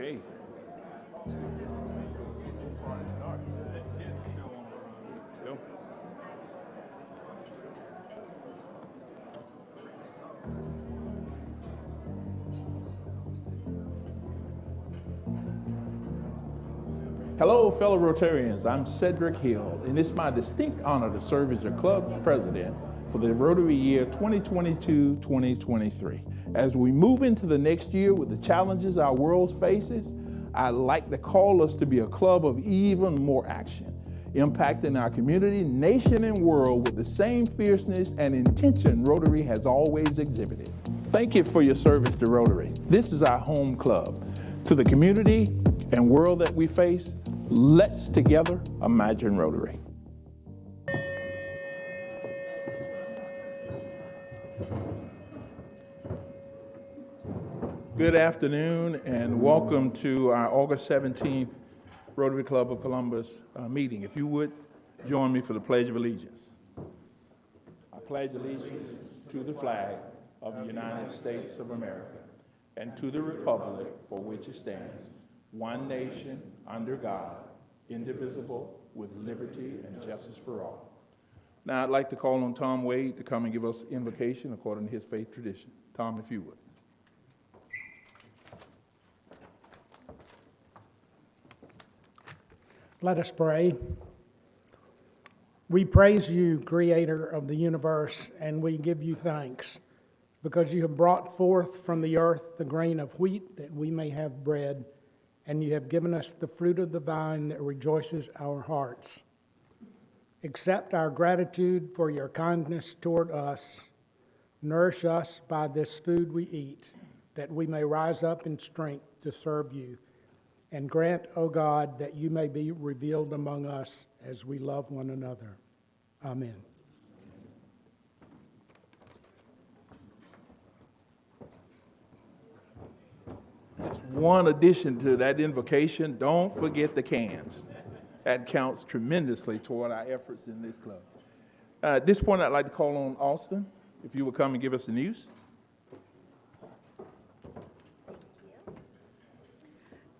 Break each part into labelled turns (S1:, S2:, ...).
S1: Okay. Go. Hello, fellow Rotarians. I'm Cedric Hill, and it's my distinct honor to serve as your club's president for the Rotary year 2022-2023. As we move into the next year with the challenges our world faces, I'd like to call us to be a club of even more action, impacting our community, nation, and world with the same fierceness and intention Rotary has always exhibited. Thank you for your service to Rotary. This is our home club. To the community and world that we face, let's together imagine Rotary. Good afternoon and welcome to our August 17th Rotary Club of Columbus meeting. If you would, join me for the Pledge of Allegiance. I pledge allegiance to the flag of the United States of America and to the republic for which it stands, one nation, under God, indivisible, with liberty and justice for all. Now I'd like to call on Tom Wade to come and give us invocation according to his faith tradition. Tom, if you would.
S2: Let us pray. We praise you, Creator of the universe, and we give you thanks because you have brought forth from the earth the grain of wheat that we may have bread, and you have given us the fruit of the vine that rejoices our hearts. Accept our gratitude for your kindness toward us. Nourish us by this food we eat, that we may rise up in strength to serve you. And grant, O God, that you may be revealed among us as we love one another. Amen.
S1: Just one addition to that invocation, don't forget the cans. That counts tremendously toward our efforts in this club. At this point, I'd like to call on Austin, if you would come and give us the news.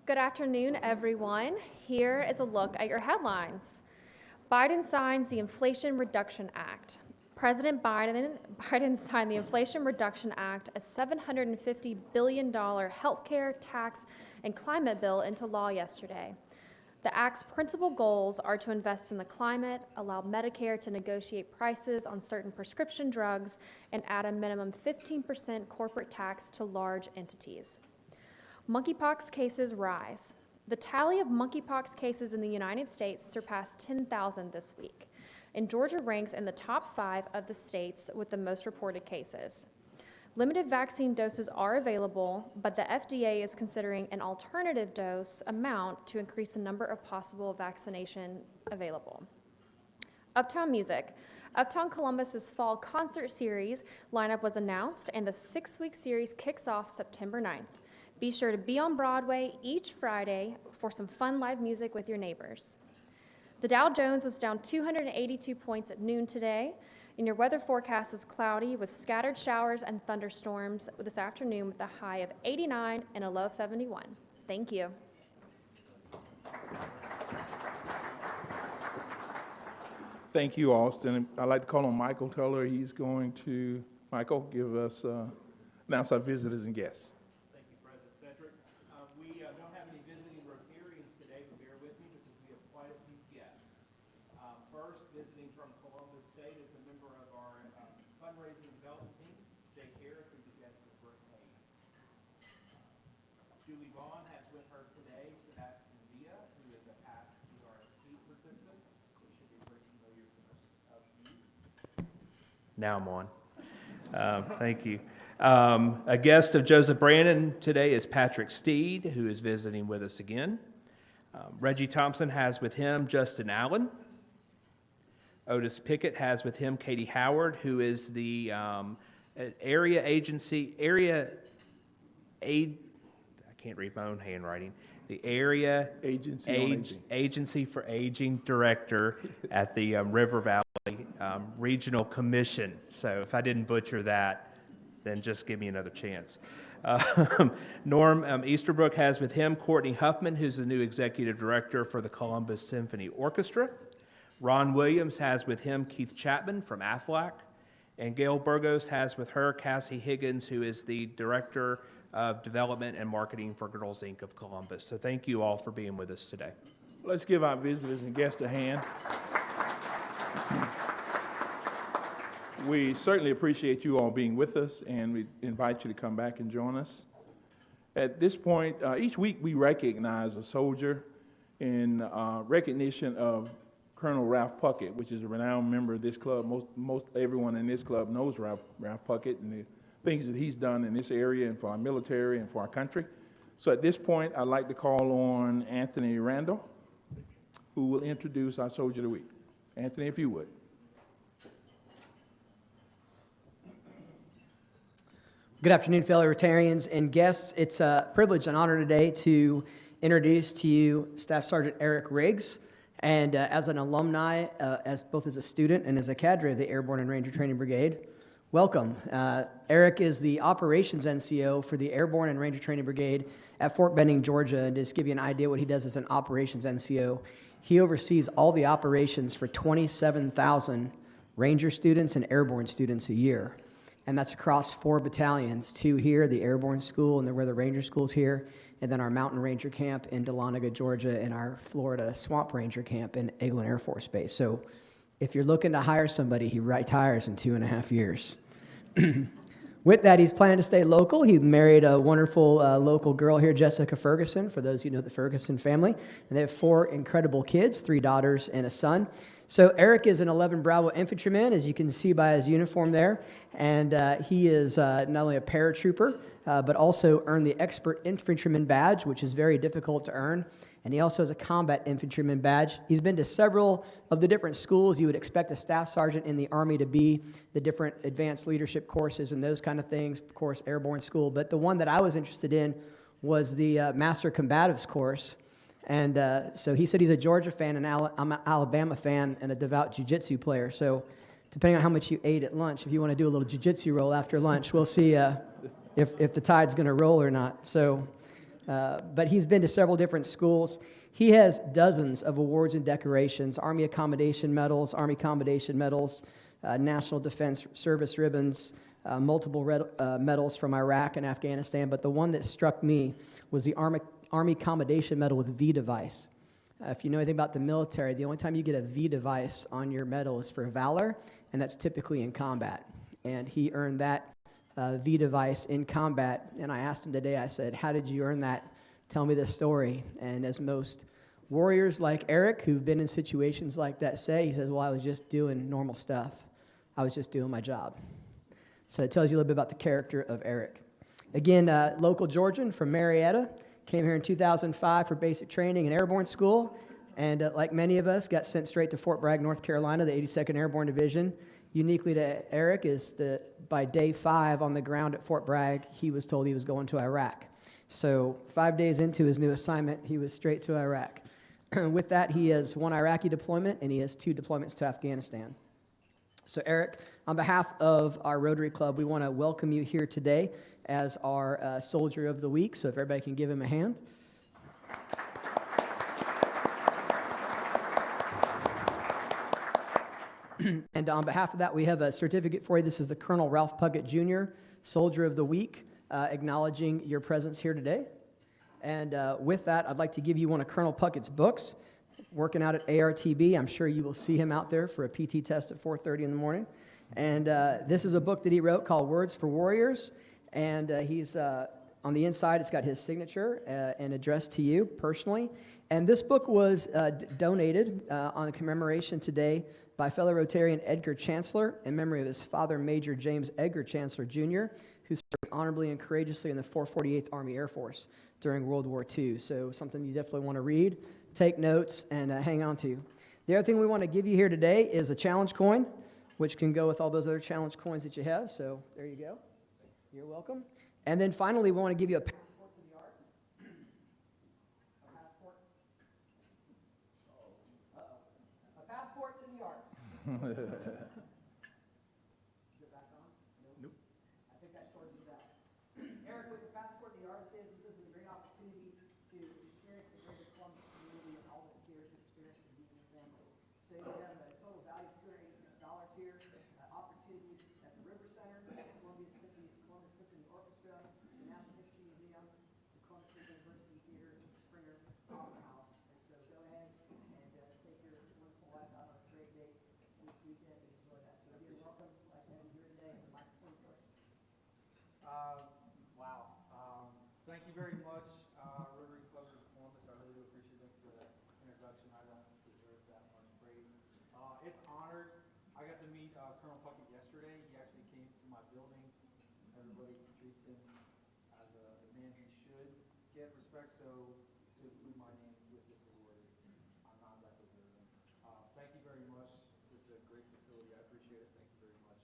S3: Good afternoon, everyone. Here is a look at your headlines. Biden signs the Inflation Reduction Act. President Biden signed the Inflation Reduction Act, a $750 billion healthcare, tax, and climate bill into law yesterday. The act's principal goals are to invest in the climate, allow Medicare to negotiate prices on certain prescription drugs, and add a minimum 15% corporate tax to large entities. Monkeypox cases rise. The tally of monkeypox cases in the United States surpassed 10,000 this week, and Georgia ranks in the top 5 of the states with the most reported cases. Limited vaccine doses are available, but the FDA is considering an alternative dose amount to increase the number of possible vaccination available. Uptown Music. Uptown Columbus's fall concert series lineup was announced, and the 6-week series kicks off September 9th. Be sure to be on Broadway each Friday for some fun live music with your neighbors. The Dow Jones was down 282 points at noon today, and your weather forecast is cloudy with scattered showers and thunderstorms this afternoon with a high of 89 and a low of 71. Thank you.
S1: Thank you, Austin. I'd like to call on Michael Teller. He's going to, Michael, give us, announce our visitors and guests.
S4: We don't have any visiting Rotarians today, but bear with me because we have quite a few guests. First, visiting from Columbus State is a member of our fundraising development team, Jake Harris, who's a guest of Brooke Hayes. Julie Vaughn has with her today Sebastian Villa, who is a past ERSP participant, who should be very familiar to most of you.
S5: Now I'm on. Thank you. A guest of Joseph Brandon today is Patrick Steed, who is visiting with us again. Reggie Thompson has with him Justin Allen. Otis Pickett has with him Katie Howard, who is the area Agency for Aging Director at the River Valley Regional Commission. So if I didn't butcher that, then just give me another chance. Norm Easterbrook has with him Courtney Huffman, who's the new executive director for the Columbus Symphony Orchestra. Ron Williams has with him Keith Chapman from Aflac. And Gail Burgos has with her Cassie Higgins, who is the director of development and marketing for Girls Inc. of Columbus. So thank you all for being with us today.
S1: Let's give our visitors and guests a hand. We certainly appreciate you all being with us, and we invite you to come back and join us. At this point, each week we recognize a soldier in recognition of Colonel Ralph Puckett, which is a renowned member of this club. Most everyone in this club knows Ralph Puckett and the things that he's done in this area and for our military and for our country. So at this point, I'd like to call on Anthony Randall, who will introduce our Soldier of the Week. Anthony, if you would.
S6: Good afternoon, fellow Rotarians and guests. It's a privilege and honor today to introduce to you Staff Sergeant Eric Riggs. And as an alumni, as both as a student and as a cadre of the Airborne and Ranger Training Brigade, welcome. Eric is the Operations NCO for the Airborne and Ranger Training Brigade at Fort Benning, Georgia. And just to give you an idea what he does as an Operations NCO, he oversees all the operations for 27,000 Ranger students and Airborne students a year. And that's across 4 battalions, 2 here, the Airborne School, and where the Ranger School's here, and then our Mountain Ranger Camp in Dahlonega, Georgia, and our Florida Swamp Ranger Camp in Eglin Air Force Base. So if you're looking to hire somebody, he retires in 2.5 years. With that, he's planning to stay local. He married a wonderful local girl here, Jessica Ferguson, for those who know the Ferguson family. And they have 4 incredible kids, 3 daughters and a son. So Eric is an 11 Bravo infantryman, as you can see by his uniform there. And he is not only a paratrooper, but also earned the Expert Infantryman Badge, which is very difficult to earn. And he also has a Combat Infantryman Badge. He's been to several of the different schools you would expect a staff sergeant in the Army to be, the different advanced leadership courses and those kind of things, of course, Airborne School. But the one that I was interested in was the Master Combatives course. And so he said he's a Georgia fan, and I'm an Alabama fan, and a devout jiu-jitsu player. So depending on how much you ate at lunch, if you want to do a little jiu-jitsu roll after lunch, we'll see if the tide's going to roll or not. So, but he's been to several different schools. He has dozens of awards and decorations, Army Accommodation Medals, National Defense Service Ribbons, multiple medals from Iraq and Afghanistan. But the one that struck me was the Army Commendation Medal with V device. If you know anything about the military, the only time you get a V device on your medal is for valor, and that's typically in combat. And he earned that V device in combat, and I asked him today, I said, how did you earn that? Tell me the story. And as most warriors like Eric, who've been in situations like that say, he says, well, I was just doing normal stuff. I was just doing my job. So it tells you a little bit about the character of Eric. Again, local Georgian from Marietta. Came here in 2005 for basic training in Airborne School, and like many of us, got sent straight to Fort Bragg, North Carolina, the 82nd Airborne Division. Uniquely to Eric is that by day 5 on the ground at Fort Bragg, he was told he was going to Iraq. So 5 days into his new assignment, he was straight to Iraq. With that, he has 1 Iraqi deployment, and he has 2 deployments to Afghanistan. So Eric, on behalf of our Rotary Club, we want to welcome you here today as our Soldier of the Week. So if everybody can give him a hand. And on behalf of that, we have a certificate for you. This is the Colonel Ralph Puckett Jr., Soldier of the Week, acknowledging your presence here today. And with that, I'd like to give you one of Colonel Puckett's books. Working out at ARTB, I'm sure you will see him out there for a PT test at 4:30 in the morning. And this is a book that he wrote called Words for Warriors. And he's on the inside, it's got his signature and addressed to you personally. And this book was donated on commemoration today by fellow Rotarian Edgar Chancellor in memory of his father, Major James Edgar Chancellor, Jr., who served honorably and courageously in the 448th Army Air Force during World War II. So something you definitely want to read, take notes, and hang on to. The other thing we want to give you here today is a challenge coin, which can go with all those other challenge coins that you have. So there you go. You're welcome. And then finally, we want to give you a passport to the arts. A passport. A passport to the arts. Is it back on? Nope. I think that shortens it out. Eric, with the saving them a total value of $286 here. Opportunities at the River Center, Columbus Symphony Orchestra, the National History Museum, the Columbus State University Theater, Springer Opera House. And so go ahead and take your wonderful wife out on a great date this weekend and enjoy that. So again, welcome. I'd like to have you here today in the microphone first.
S4: Wow. Thank you very much, Rotary Club of Columbus. I really do appreciate it for that introduction. I don't deserve that much praise. It's honored. I got to meet Colonel Puckett yesterday. He actually came to my building. Everybody treats him as a man he should get respect. So to include my name with this award, I'm not that deserving. Thank you very much. This is a great facility. I appreciate it. Thank you very much.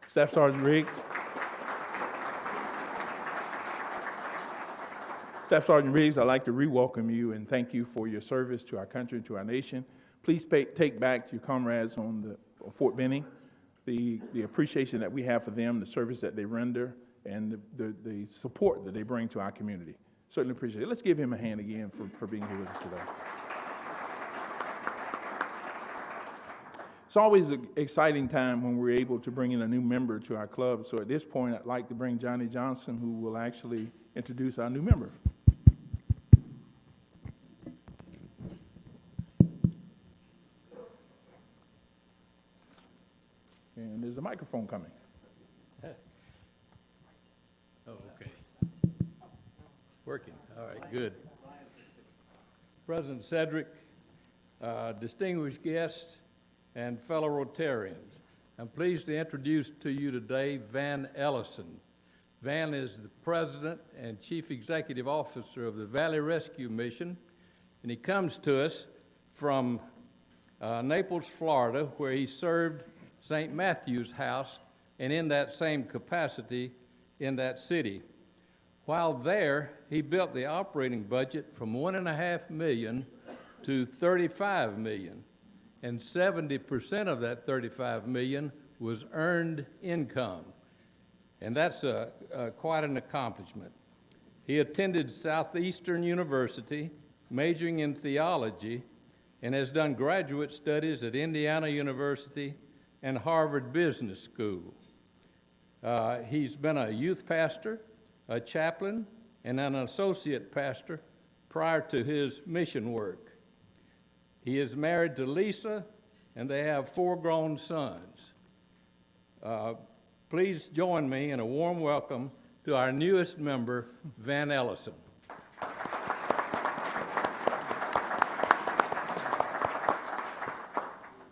S1: Staff Sergeant Riggs. Staff Sergeant Riggs, I'd like to re-welcome you and thank you for your service to our country and to our nation. Please take back to your comrades on Fort Benning the appreciation that we have for them, the service that they render, and the support that they bring to our community. Certainly appreciate it. Let's give him a hand again for being here with us today. It's always an exciting time when we're able to bring in a new member to our club. So at this point, I'd like to bring Johnny Johnson, who will actually introduce our new member. And there's a microphone coming.
S7: Oh, okay. Working. All right, good. President Cedric, distinguished guests, and fellow Rotarians, I'm pleased to introduce to you today Van Ellison. Van is the President and Chief Executive Officer of the Valley Rescue Mission, and he comes to us from Naples, Florida, where he served St. Matthew's House, and in that same capacity in that city. While there, he built the operating budget from $1.5 million to $35 million, and 70% of that $35 million was earned income, and that's quite an accomplishment. He attended Southeastern University, majoring in theology, and has done graduate studies at Indiana University and Harvard Business School. He's been a youth pastor, a chaplain, and an associate pastor prior to his mission work. He is married to Lisa, and they have 4 grown sons. Please join me in a warm welcome to our newest member, Van Ellison.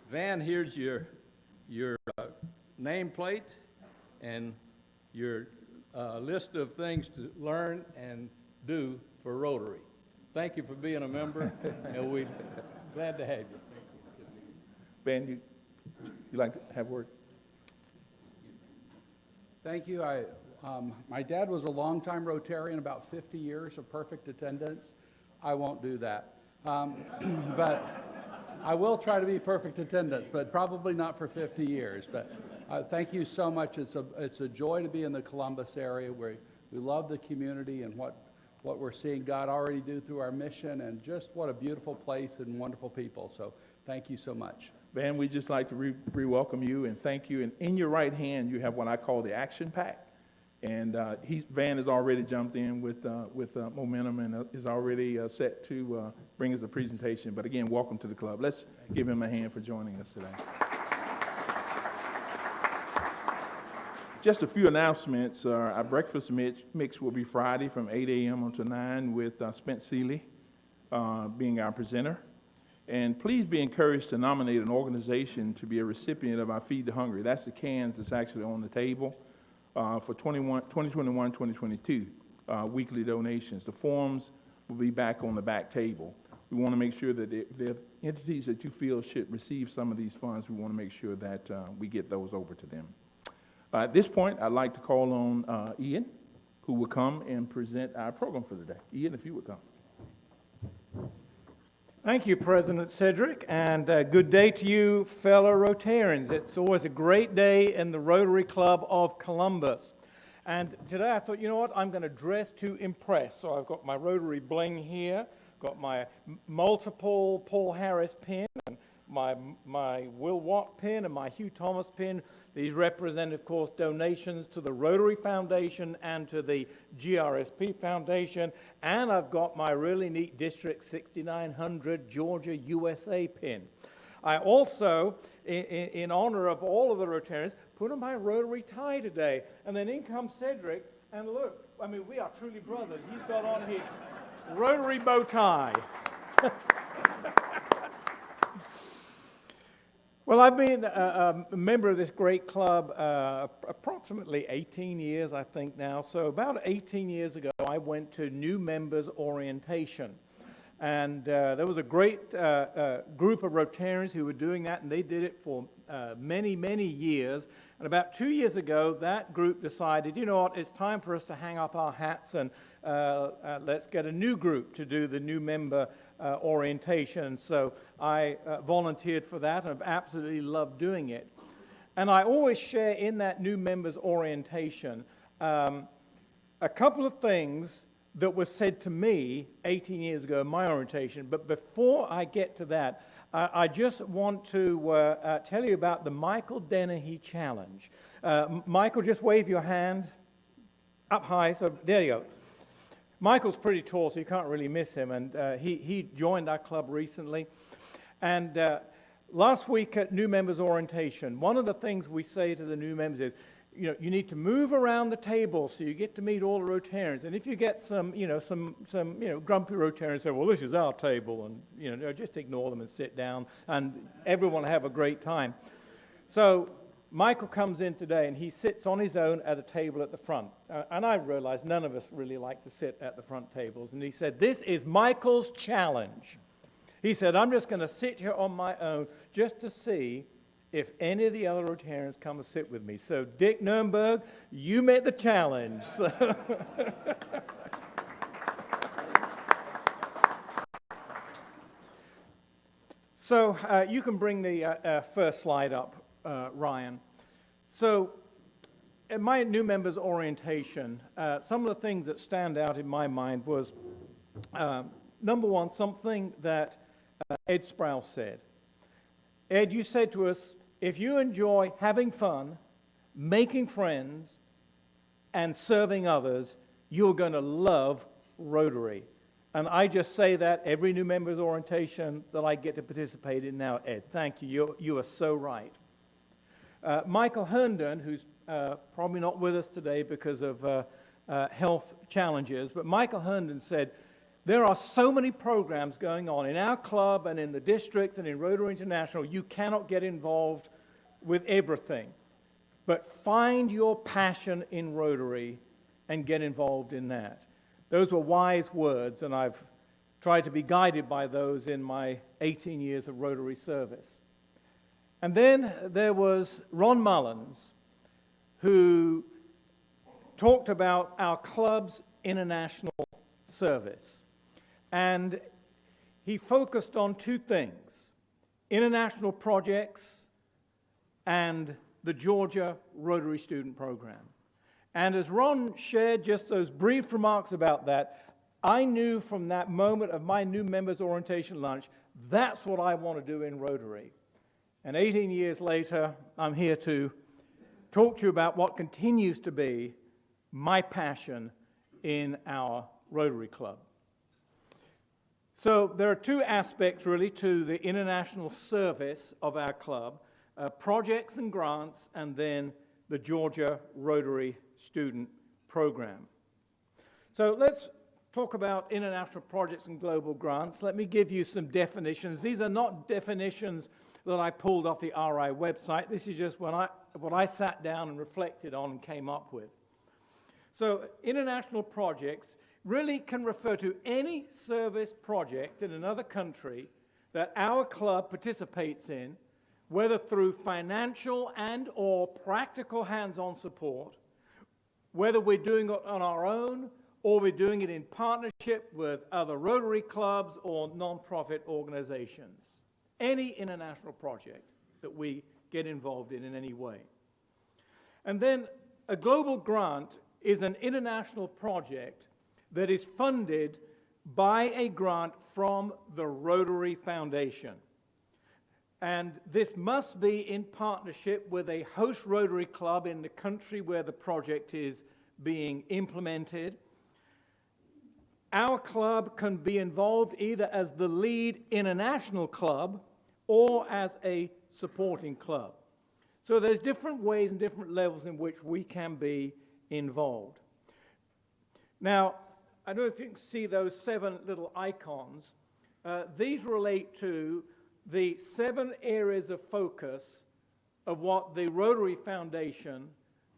S7: Van, here's your nameplate and your list of things to learn and do for Rotary. Thank you for being a member, and we're glad to have you.
S1: Ben, you like to have a word?
S8: Thank you. My dad was a longtime Rotarian, about 50 years of perfect attendance. I won't do that. But I will try to be perfect attendance, but probably not for 50 years. But thank you so much. It's a joy to be in the Columbus area where we love the community and what we're seeing God already do through our mission, and just what a beautiful place and wonderful people. So thank you so much.
S1: Van, we'd just like to re-welcome you and thank you. And in your right hand, you have what I call the action pack. And Van has already jumped in with momentum and is already set to bring us a presentation. But again, welcome to the club. Let's give him a hand for joining us today. Just a few announcements. Our breakfast mix will be Friday from 8 a.m. until 9 with Spence Seeley being our presenter. And please be encouraged to nominate an organization to be a recipient of our Feed the Hungry. That's the cans that's actually on the table for 2021-2022 weekly donations. The forms will be back on the back table. We want to make sure that the entities that you feel should receive some of these funds, we want to make sure that we get those over to them. At this point, I'd like to call on Ian, who will come and present our program for the day. Ian, if you would come.
S9: Thank you, President Cedric, and good day to you, fellow Rotarians. It's always a great day in the Rotary Club of Columbus. And today I thought, you know what, I'm going to dress to impress. So I've got my Rotary bling here. got my multiple Paul Harris pin, and my Will Watt pin, and my Hugh Thomas pin. These represent, of course, donations to the Rotary Foundation and to the GRSP Foundation. And I've got my really neat District 6900 Georgia, USA pin. I also, in honor of all of the Rotarians, put on my Rotary tie today. And then in comes Cedric, and look, I mean, we are truly brothers. He's got on his Rotary bow tie. Well, I've been a member of this great club approximately 18 years, I think now. So about 18 years ago, I went to new members orientation. And there was a great group of Rotarians who were doing that, and they did it for many, many years. And about 2 years ago, that group decided, you know what, it's time for us to hang up our hats and let's get a new group to do the new member orientation. So I volunteered for that, and I've absolutely loved doing it. And I always share in that new members orientation a couple of things that was said to me 18 years ago in my orientation. But before I get to that, I just want to tell you about the Michael Dennehy Challenge. Michael, just wave your hand up high. So there you go. Michael's pretty tall, so you can't really miss him. And he joined our club recently. And last week at new members orientation, one of the things we say to the new members is, you know, you need to move around the table so you get to meet all the Rotarians. And if you get some grumpy Rotarians say, well, this is our table, and, just ignore them and sit down, and everyone will have a great time. So Michael comes in today, and he sits on his own at a table at the front. And I realize none of us really like to sit at the front tables. And he said, this is Michael's challenge. He said, I'm just going to sit here on my own just to see if any of the other Rotarians come and sit with me. So, Dick Nurnberg, you met the challenge. So, you can bring the first slide up, Ryan. So, at my new members orientation, some of the things that stand out in my mind was, number one, something that Ed Sprouse said. Ed, you said to us, if you enjoy having fun, making friends, and serving others, you're going to love Rotary. And I just say that every new members orientation that I get to participate in now, Ed. Thank you. You are so right. Michael Herndon, who's probably not with us today because of health challenges, but Michael Herndon said, there are so many programs going on in our club and in the district and in Rotary International, you cannot get involved with everything. But find your passion in Rotary and get involved in that. Those were wise words, and I've tried to be guided by those in my 18 years of Rotary service. And then there was Ron Mullins, who talked about our club's international service. And he focused on two things, international projects and the Georgia Rotary Student Program. And as Ron shared just those brief remarks about that, I knew from that moment of my new members orientation lunch, that's what I want to do in Rotary. And 18 years later, I'm here to talk to you about what continues to be my passion in our Rotary Club. So there are two aspects really to the international service of our club, projects and grants, and then the Georgia Rotary Student Program. So let's talk about international projects and global grants. Let me give you some definitions. These are not definitions that I pulled off the RI website. This is just what I sat down and reflected on and came up with. So international projects really can refer to any service project in another country that our club participates in, whether through financial and or practical hands-on support, whether we're doing it on our own or we're doing it in partnership with other Rotary clubs or nonprofit organizations. Any international project that we get involved in any way. And then a global grant is an international project that is funded by a grant from the Rotary Foundation. And this must be in partnership with a host Rotary Club in the country where the project is being implemented. Our club can be involved either as the lead international club or as a supporting club. So there's different ways and different levels in which we can be involved. Now, I don't know if you can see those 7 little icons. These relate to the 7 areas of focus of what the Rotary Foundation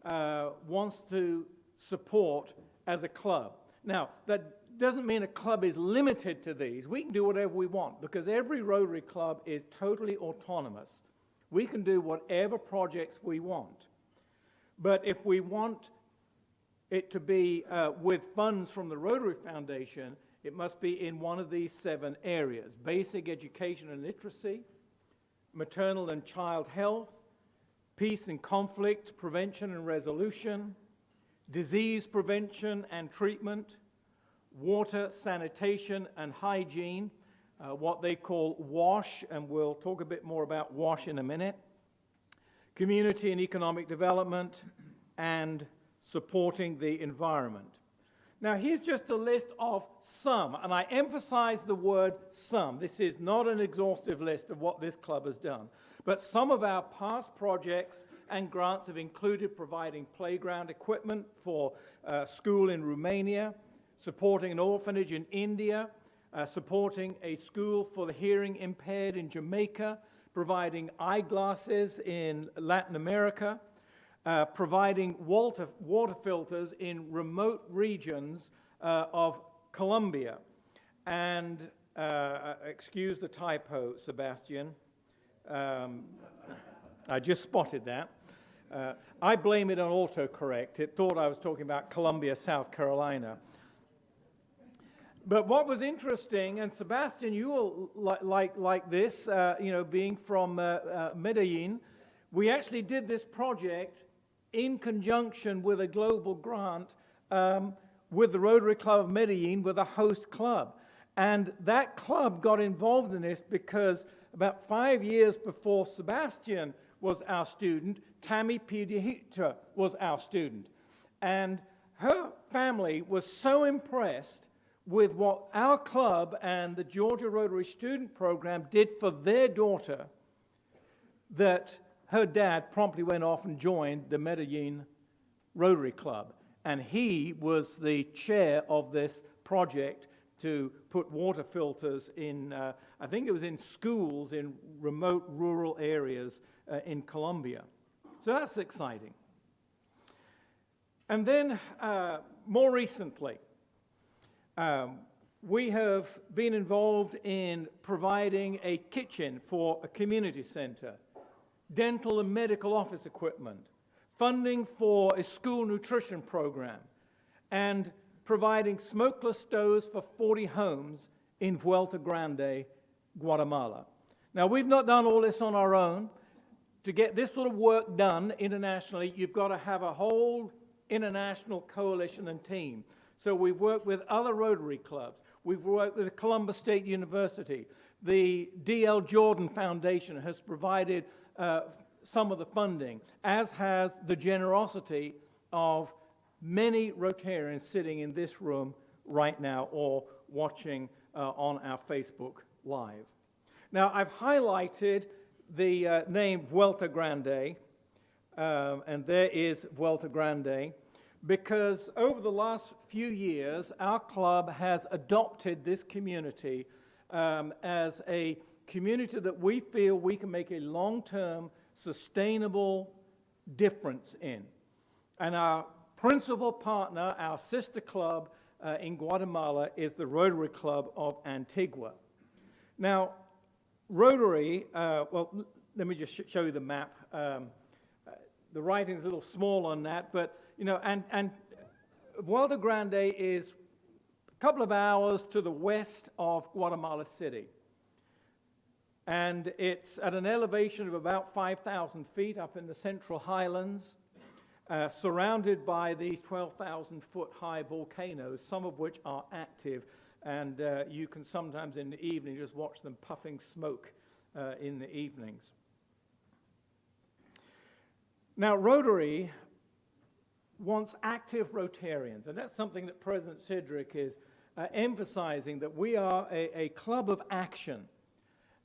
S9: wants to support as a club. Now, that doesn't mean a club is limited to these. We can do whatever we want because every Rotary Club is totally autonomous. We can do whatever projects we want. But if we want it to be with funds from the Rotary Foundation, it must be in one of these 7 areas: basic education and literacy, maternal and child health, peace and conflict prevention and resolution, disease prevention and treatment, water, sanitation and hygiene, what they call WASH, and we'll talk a bit more about WASH in a minute, community and economic development, and supporting the environment. Now, here's just a list of some, and I emphasize the word some. This is not an exhaustive list of what this club has done, but some of our past projects and grants have included providing playground equipment for a school in Romania, supporting an orphanage in India, supporting a school for the hearing impaired in Jamaica, providing eyeglasses in Latin America, providing water filters in remote regions of Colombia. And, excuse the typo, Sebastian. I just spotted that. I blame it on autocorrect. It thought I was talking about Columbia, South Carolina. But what was interesting, and Sebastian, you will like this, being from Medellin, we actually did this project in conjunction with a global grant with the Rotary Club of Medellin, with a host club. And that club got involved in this because about 5 years before Sebastian was our student, Tammy Piedrahita was our student. And her family was so impressed with what our club and the Georgia Rotary Student Program did for their daughter that her dad promptly went off and joined the Medellin Rotary Club. And he was the chair of this project to put water filters in, I think it was in schools in remote rural areas in Colombia. So that's exciting. And then more recently, we have been involved in providing a kitchen for a community center, dental and medical office equipment, funding for a school nutrition program, and providing smokeless stoves for 40 homes in Vuelta Grande, Guatemala. Now, we've not done all this on our own. To get this sort of work done internationally, you've got to have a whole international coalition and team. So we've worked with other Rotary clubs. We've worked with Columbus State University. The D.L. Jordan Foundation has provided some of the funding, as has the generosity of many Rotarians sitting in this room right now or watching on our Facebook Live. Now, I've highlighted the name Vuelta Grande, and there is Vuelta Grande, because over the last few years, our club has adopted this community as a community that we feel we can make a long-term, sustainable difference in. And our principal partner, our sister club in Guatemala, is the Rotary Club of Antigua. Now, Rotary, well, let me just show you the map. The writing's a little small on that, but, and Vuelta Grande is a couple of hours to the west of Guatemala City. And it's at an elevation of about 5,000 feet up in the Central Highlands. surrounded by these 12,000-foot-high volcanoes, some of which are active, and you can sometimes in the evening just watch them puffing smoke in the evenings. Now, Rotary wants active Rotarians, and that's something that President Sidgwick is emphasizing, that we are a club of action.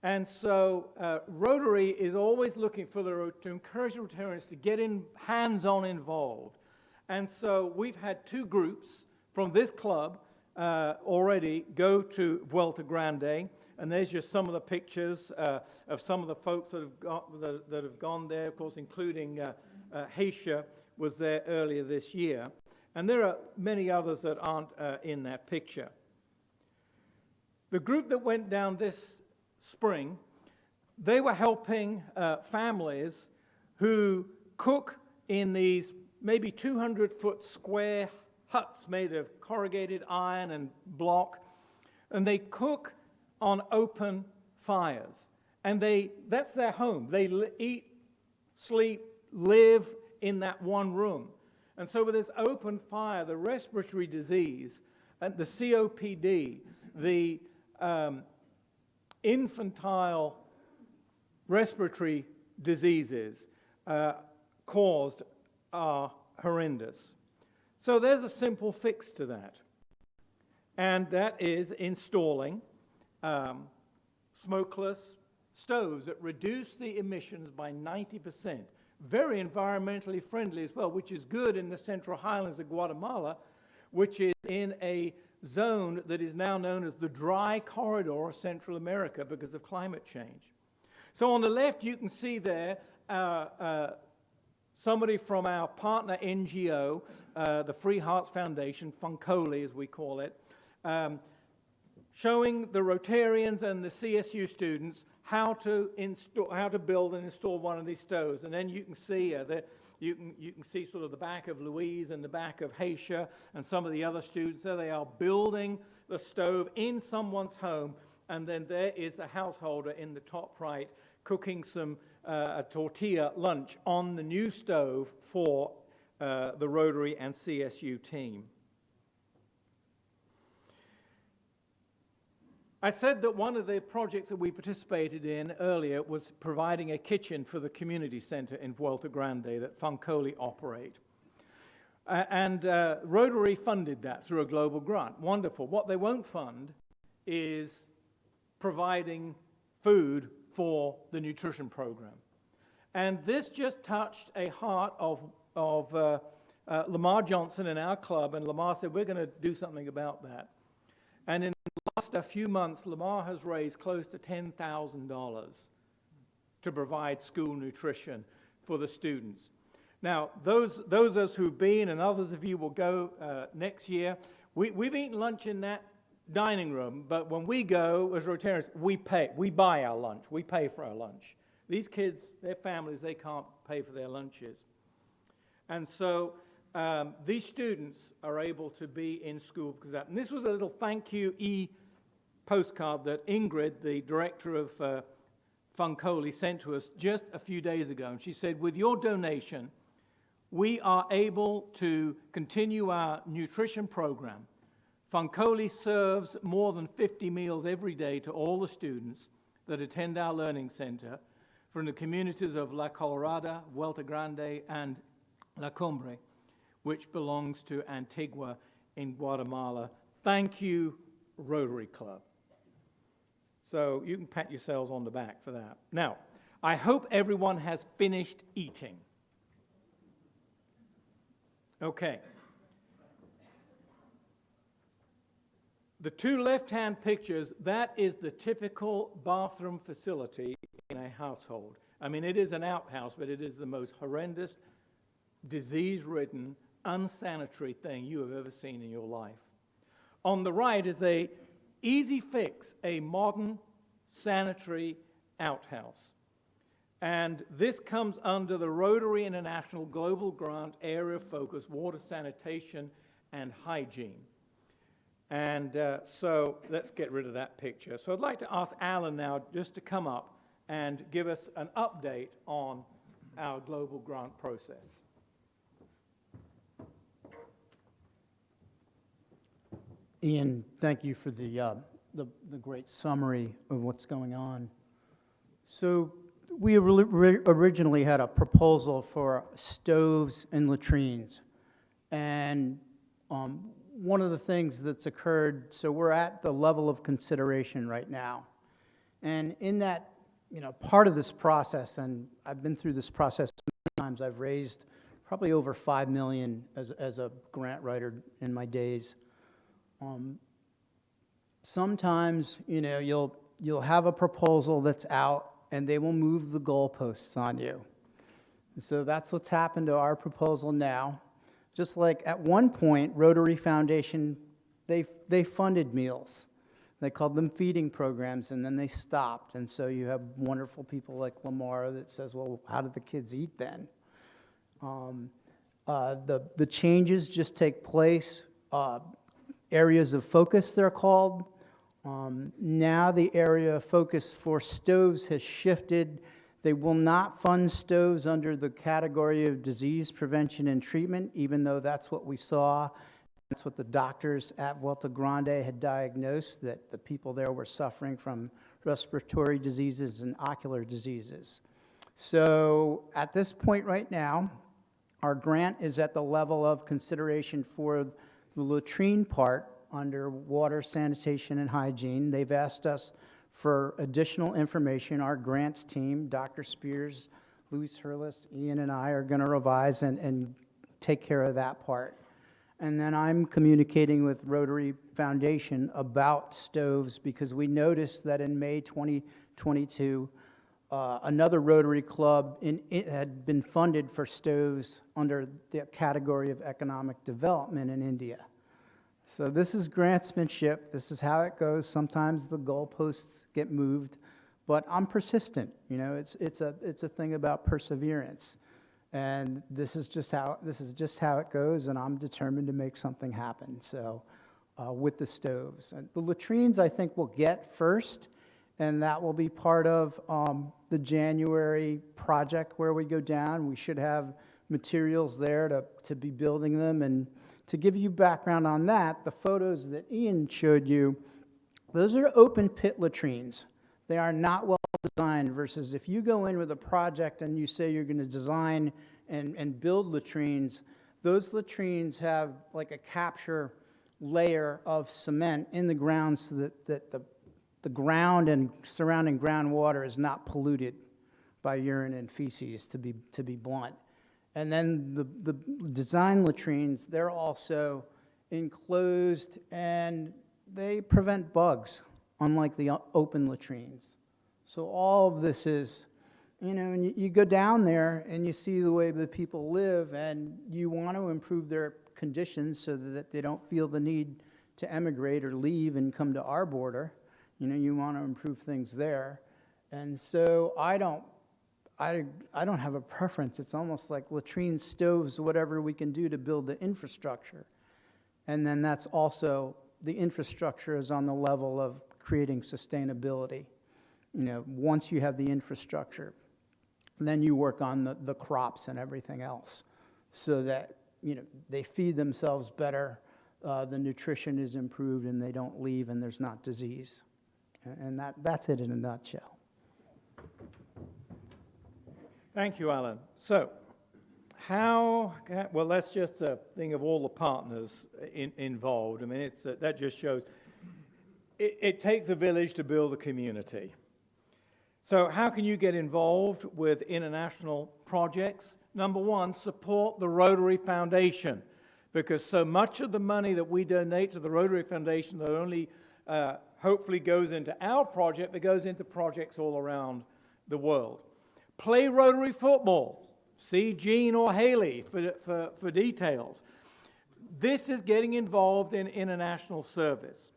S9: And so Rotary is always looking to encourage Rotarians to get hands-on involved. And so we've had 2 groups from this club already go to Vuelta Grande, and there's just some of the pictures of some of the folks that have gone there, of course, including Haysha was there earlier this year. And there are many others that aren't in that picture. The group that went down this spring, they were helping families who cook in these maybe 200-foot square huts made of corrugated iron and block, and they cook on open fires. And that's their home. They eat, sleep, live in that one room. And so with this open fire, the respiratory disease, and the COPD, the infantile respiratory diseases caused are horrendous. So there's a simple fix to that, and that is installing smokeless stoves that reduce the emissions by 90%. Very environmentally friendly as well, which is good in the Central Highlands of Guatemala, which is in a zone that is now known as the dry corridor of Central America because of climate change. So on the left, you can see there somebody from our partner NGO, the Free Hearts Foundation, Fancoli as we call it, showing the Rotarians and the CSU students how to build and install one of these stoves. And then you can see you can see sort of the back of Louise and the back of Haysha and some of the other students. There they are building the stove in someone's home, and then there is the householder in the top right cooking some a tortilla lunch on the new stove for the Rotary and CSU team. I said that one of the projects that we participated in earlier was providing a kitchen for the community center in Vuelta Grande that Fancoli operate. And Rotary funded that through a global grant. Wonderful. What they won't fund is providing food for the nutrition program. And this just touched a heart of Lamar Johnson in our club, and Lamar said, we're going to do something about that. And in the last few months, Lamar has raised close to $10,000 to provide school nutrition for the students. Now, those of us who've been, and others of you will go next year, we've eaten lunch in that dining room, but when we go as Rotarians, we buy our lunch, we pay for our lunch. These kids, their families, they can't pay for their lunches. And so these students are able to be in school because of that. And this was a little thank you postcard that Ingrid, the director of Fancoli, sent to us just a few days ago. And she said, with your donation, we are able to continue our nutrition program. Fancoli serves more than 50 meals every day to all the students that attend our learning center from the communities of La Colorada, Vuelta Grande, and La Cumbre, which belongs to Antigua in Guatemala. Thank you, Rotary Club. So you can pat yourselves on the back for that. Now, I hope everyone has finished eating. Okay. The 2 left-hand pictures, that is the typical bathroom facility in a household. I mean, it is an outhouse, but it is the most horrendous, disease-ridden, unsanitary thing you have ever seen in your life. On the right is a easy fix, a modern sanitary outhouse. And this comes under the Rotary International Global Grant Area of Focus, Water Sanitation and Hygiene. And so let's get rid of that picture. So I'd like to ask Alan now just to come up and give us an update on our global grant process.
S10: Ian, thank you for the great summary of what's going on. So we originally had a proposal for stoves and latrines. And one of the things that's occurred, so we're at the level of consideration right now. And in that, part of this process, and I've been through this process many times, I've raised probably over $5 million as a grant writer in my days. Sometimes, you'll have a proposal that's out and they will move the goalposts on you. So that's what's happened to our proposal now. Just like at one point, Rotary Foundation, they funded meals. They called them feeding programs, and then they stopped. And so you have wonderful people like Lamar that says, well, how did the kids eat then? The changes just take place. Areas of focus, they're called. Now the area of focus for stoves has shifted. They will not fund stoves under the category of disease prevention and treatment, even though that's what we saw. That's what the doctors at Vuelta Grande had diagnosed, that the people there were suffering from respiratory diseases and ocular diseases. So at this point right now, our grant is at the level of consideration for the latrine part under water, sanitation, and hygiene. They've asked us for additional information. Our grants team, Dr. Spears, Luis Hurlis, Ian, and I are going to revise and take care of that part. And then I'm communicating with Rotary Foundation about stoves because we noticed that in May 2022, another Rotary Club it had been funded for stoves under the category of economic development in India. So this is grantsmanship. This is how it goes. Sometimes the goalposts get moved, but I'm persistent. It's a thing about perseverance, and this is just how it goes. And I'm determined to make something happen. So with the stoves and the latrines, I think we'll get first, and that will be part of the January project where we go down. We should have materials there to be building them. And to give you background on that, the photos that Ian showed you, those are open pit latrines. They are not well designed versus if you go in with a project and you say you're going to design and build latrines, those latrines have like a capture layer of cement in the ground so that the ground and surrounding groundwater is not polluted by urine and feces, to be blunt. And then the design latrines, they're also enclosed and they prevent bugs, unlike the open latrines. So all of this is, and you go down there and you see the way the people live and you want to improve their conditions so that they don't feel the need to emigrate or leave and come to our border. You want to improve things there. And so I don't have a preference. It's almost like latrine stoves, whatever we can do to build the infrastructure. And then that's also, the infrastructure is on the level of creating sustainability. Once you have the infrastructure, then you work on the crops and everything else so that, they feed themselves better, the nutrition is improved and they don't leave and there's not disease. And that's it in a nutshell.
S9: Thank you, Alan. So, well, that's just a thing of all the partners involved. I mean, that just shows it takes a village to build a community. So how can you get involved with international projects? Number one, support the Rotary Foundation, because so much of the money that we donate to the Rotary Foundation not only hopefully goes into our project, but goes into projects all around the world. Play Rotary football. See Jean or Haley for details. This is getting involved in international service.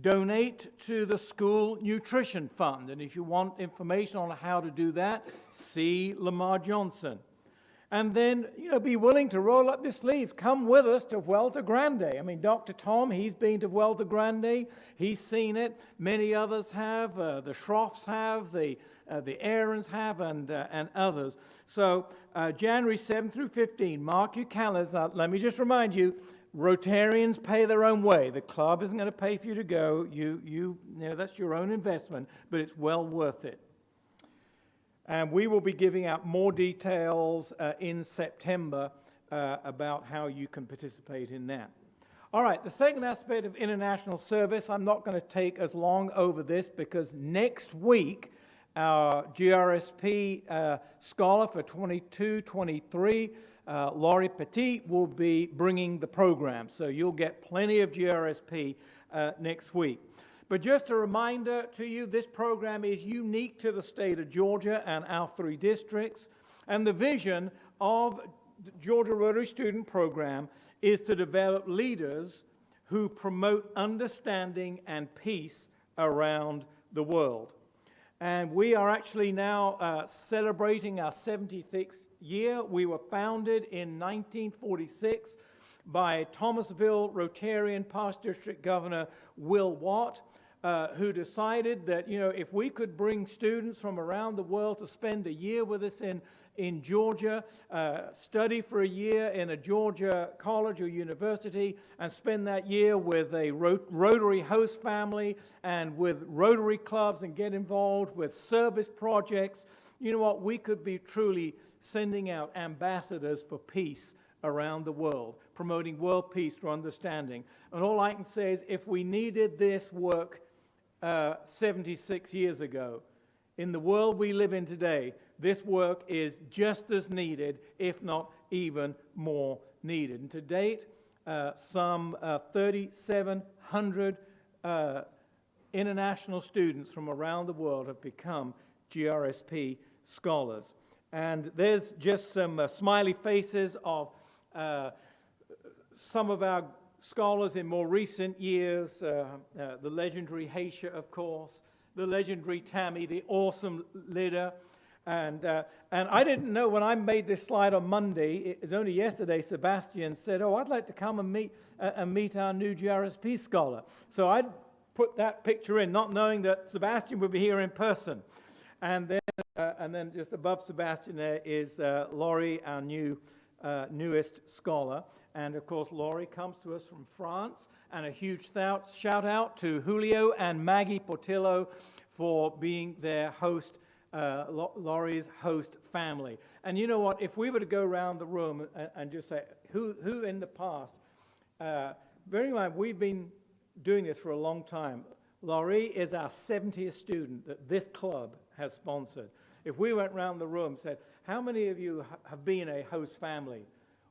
S9: Donate to the school nutrition fund. And if you want information on how to do that, see Lamar Johnson. And then, be willing to roll up your sleeves. Come with us to Vuelta Grande. I mean, Dr. Tom, he's been to Vuelta Grande. He's seen it. Many others have. The Schroffs have. The Aarons have, and others. So, January 7 through 15, mark your calendars. Let me just remind you, Rotarians pay their own way. The club isn't going to pay for you to go. You know, that's your own investment, but it's well worth it. And we will be giving out more details in September about how you can participate in that. All right, the second aspect of international service, I'm not going to take as long over this because next week, our GRSP scholar for 22-23, Laurie Petit, will be bringing the program. So you'll get plenty of GRSP next week. But just a reminder to you, this program is unique to the state of Georgia and our 3 districts. And the vision of the Georgia Rotary Student Program is to develop leaders who promote understanding and peace around the world. And we are actually now celebrating our 76th year. We were founded in 1946 by Thomasville Rotarian Past District Governor Will Watt, who decided that, you know, if we could bring students from around the world to spend a year with us in Georgia, study for a year in a Georgia college or university, and spend that year with a Rotary host family and with Rotary clubs and get involved with service projects, you know what, we could be truly sending out ambassadors for peace around the world, promoting world peace through understanding. And all I can say is if we needed this work 76 years ago, in the world we live in today, this work is just as needed, if not even more needed. And to date, some 3,700 international students from around the world have become GRSP scholars. And there's just some smiley faces of some of our scholars in more recent years, the legendary Haysha, of course, the legendary Tammy, the awesome Lida. And I didn't know when I made this slide on Monday, it was only yesterday, Sebastian said, oh, I'd like to come and meet our new GRSP scholar. So I put that picture in, not knowing that Sebastian would be here in person. And then just above Sebastian there is Laurie, our newest scholar. And of course, Laurie comes to us from France. And a huge shout out to Julio and Maggie Portillo for being their host, Laurie's host family. And you know what? If we were to go around the room and just say, who in the past, bear in mind, we've been doing this for a long time. Laurie is our 70th student that this club has sponsored. If we went around the room and said, how many of you have been a host family?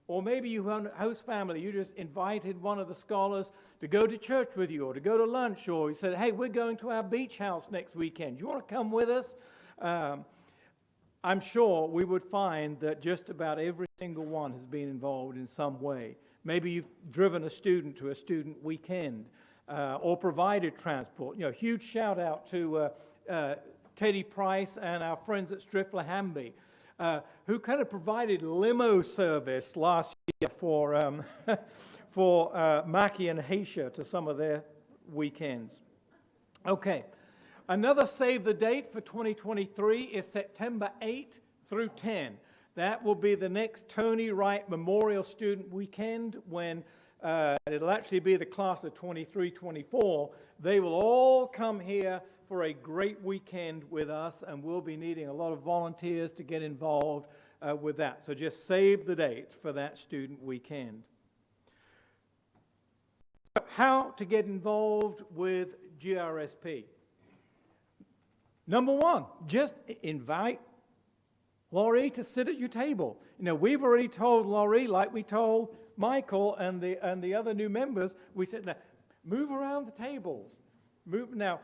S9: Or maybe you own a host family, you just invited one of the scholars to go to church with you or to go to lunch, or you said, hey, we're going to our beach house next weekend. Do you want to come with us? I'm sure we would find that just about every single one has been involved in some way. Maybe you've driven a student to a student weekend or provided transport. You know, huge shout out to Teddy Price and our friends at Striffler Hamby, who kind of provided limo service last year for Mackie and Haysha to some of their weekends. Okay, another save the date for 2023 is September 8 through 10. That will be the next Tony Wright Memorial Student Weekend when it'll actually be the class of 23-24. They will all come here for a great weekend with us, and we'll be needing a lot of volunteers to get involved with that. So just save the date for that student weekend. How to get involved with GRSP? Number one, just invite Laurie to sit at your table. You know, we've already told Laurie, like we told Michael and the other new members, we said, now, move around the tables. Now,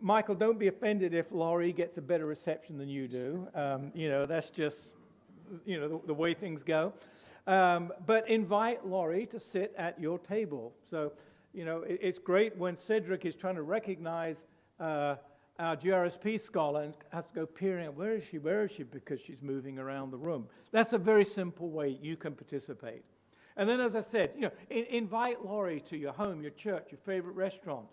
S9: Michael, don't be offended if Laurie gets a better reception than you do. You know, that's just, you know, the way things go. But invite Laurie to sit at your table. So, you know, it's great when Cedric is trying to recognize our GRSP scholar and has to go peering out, where is she, because she's moving around the room. That's a very simple way you can participate. And then, as I said, you know, invite Laurie to your home, your church, your favorite restaurant.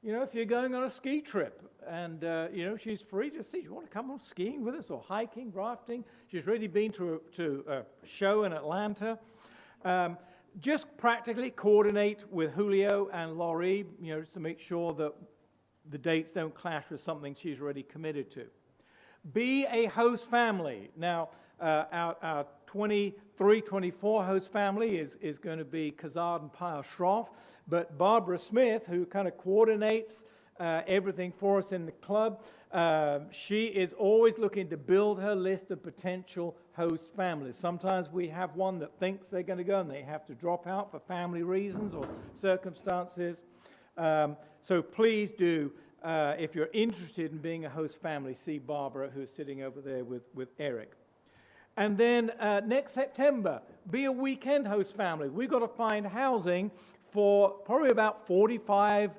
S9: You know, if you're going on a ski trip and, you know, she's free to see, you want to come on skiing with us or hiking, rafting? She's already been to a show in Atlanta. just practically coordinate with Julio and Laurie, just to make sure that the dates don't clash with something she's already committed to. Be a host family. Now, our 23-24 host family is going to be Kazard and Pyle Schroff, but Barbara Smith, who kind of coordinates everything for us in the club, she is always looking to build her list of potential host families. Sometimes we have one that thinks they're going to go and they have to drop out for family reasons or circumstances. So please do, if you're interested in being a host family, see Barbara, who's sitting over there with Eric. And then next September, be a weekend host family. We've got to find housing for probably about 45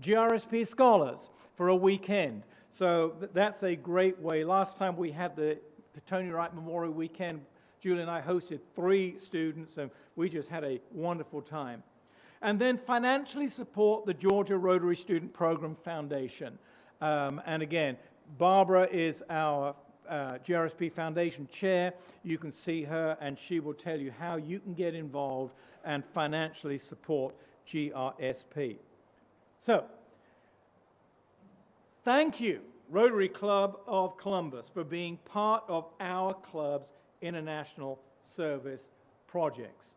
S9: GRSP scholars for a weekend. So that's a great way. Last time we had the Tony Wright Memorial Weekend, Julie and I hosted 3 students, and we just had a wonderful time. And then financially support the Georgia Rotary Student Program Foundation. And again, Barbara is our GRSP Foundation Chair. You can see her, and she will tell you how you can get involved and financially support GRSP. So, thank you, Rotary Club of Columbus, for being part of our club's international service projects.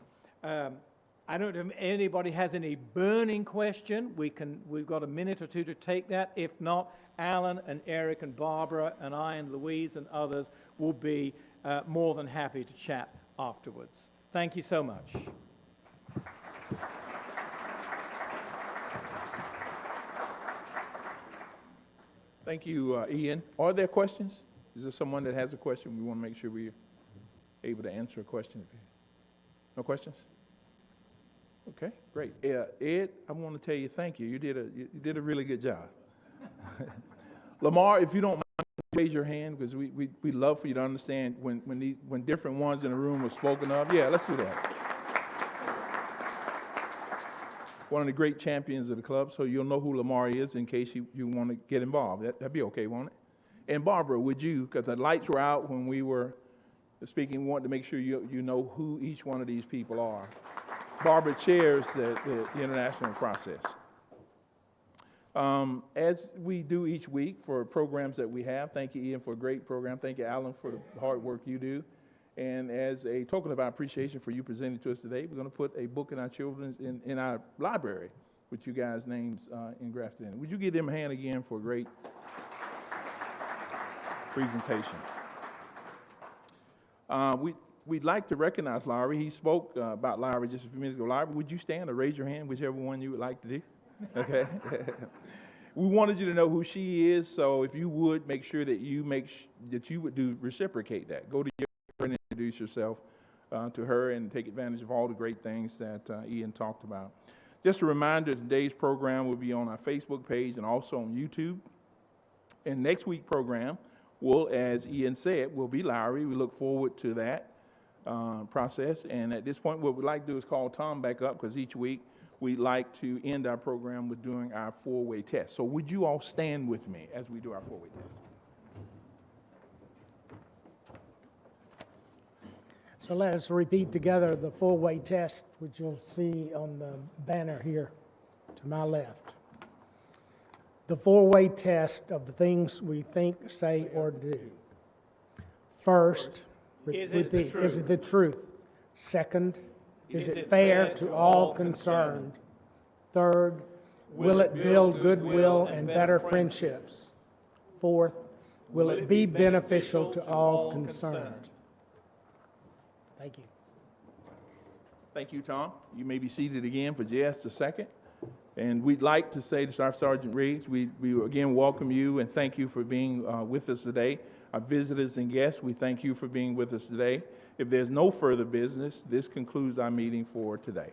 S9: I don't know if anybody has any burning question. We've got a minute or two to take that. If not, Alan and Eric and Barbara and I and Louise and others will be more than happy to chat afterwards. Thank you so much.
S1: Thank you, Ian. Are there questions? Is there someone that has a question? We want to make sure we're able to answer a question. No questions? Okay, great. Ed, I want to tell you thank you. You did a really good job. Lamar, if you don't mind, raise your hand, because we love for you to understand when different ones in the room are spoken of. Yeah, let's do that. One of the great champions of the club, so you'll know who Lamar is in case you want to get involved. That'd be okay, won't it? And Barbara, would you, because the lights were out when we were speaking, we wanted to make sure you know who each one of these people are. Barbara chairs the international process. As we do each week for programs that we have, thank you, Ian, for a great program. Thank you, Alan, for the hard work you do. And as a token of our appreciation for you presenting to us today, we're going to put a book in our children's in our library with you guys' names engrafted in it. Would you give them a hand again for a great presentation? We'd like to recognize Larry. He spoke about Larry just a few minutes ago. Larry, would you stand or raise your hand, whichever one you would like to do? Okay. We wanted you to know who she is, so if you would make sure that you would reciprocate that. Go to your and introduce yourself to her and take advantage of all the great things that Ian talked about. Just a reminder, today's program will be on our Facebook page and also on YouTube. And next week's program will, as Ian said, will be Lowry. We look forward to that process. And at this point, what we'd like to do is call Tom back up, because each week we'd like to end our program with doing our four-way test. So would you all stand with me as we do our four-way test?
S2: So let us repeat together the four-way test, which you'll see on the banner here to my left. The four-way test of the things we think, say, or do. First, repeat, is it the truth? Second, is it fair to all concerned? Third, will it build goodwill and better friendships? Fourth, will it be beneficial to all concerned? Thank you.
S1: Thank you, Tom. You may be seated again for just a second. And we'd like to say to Staff Sergeant Riggs, we again welcome you and thank you for being with us today. Our visitors and guests, we thank you for being with us today. If there's no further business, this concludes our meeting for today.